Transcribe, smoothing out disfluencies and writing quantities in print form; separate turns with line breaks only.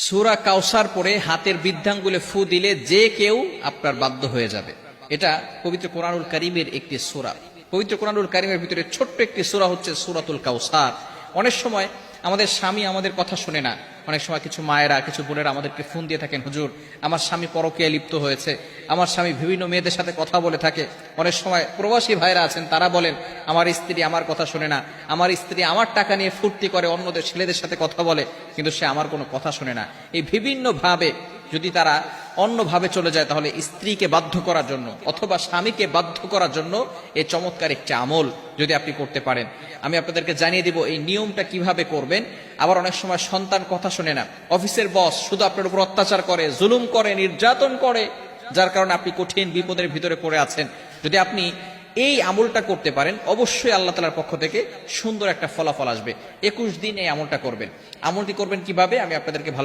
সূরা কাউসার পড়ে হাতের বৃদ্ধাঙ্গুলে ফু দিলে যে কেউ আপনার বাধ্য হয়ে যাবে। এটা পবিত্র কোরআনুল কারীমের একটি সূরা। পবিত্র কোরআনুল কারীমের ভিতরে ছোট্ট একটি সূরা হচ্ছে সূরাতুল কাউসার। অনেক সময় আমাদের স্বামী আমাদের কথা শুনে না। অনেক সময় কিছু মায়েরা, কিছু বোনেরা আমাদেরকে ফোন দিয়ে থাকেন, হুজুর আমার স্বামী পরকীয়ায় লিপ্ত হয়েছে, আমার স্বামী বিভিন্ন মেয়েদের সাথে কথা বলে থাকে। অনেক সময় প্রবাসী ভাইরা আছেন, তারা বলেন আমার স্ত্রী আমার কথা শুনে না, আমার স্ত্রী আমার টাকা নিয়ে ফুর্তি করে অন্যদের ছেলেদের সাথে কথা বলে, কিন্তু সে আমার কোনো কথা শুনে না। এই বিভিন্ন ভাবে যদি তারা অন্যভাবে চলে যায়, তাহলে স্ত্রীকে বাধ্য করার জন্য অথবা স্বামীকে বাধ্য করার জন্য এই চমৎকার একটি আমল যদি আপনি করতে পারেন, আমি আপনাদেরকে জানিয়ে দিব এই নিয়মটা কিভাবে করবেন। আবার অনেক সময় সন্তান কথা শুনে না, অফিসের বস শুধু আপনার উপর অত্যাচার করে, জুলুম করে, নির্যাতন করে, যার কারণে আপনি কঠিন বিপদের ভিতরে পড়ে আছেন। যদি আপনি এই আমলটা করতে পারেন, অবশ্যই আল্লাহ তাআলার পক্ষ থেকে সুন্দর একটা ফলাফল আসবে। 21 দিন এই আমলটা করবেন। আমলটি করবেন কিভাবে আমি আপনাদেরকে ভালো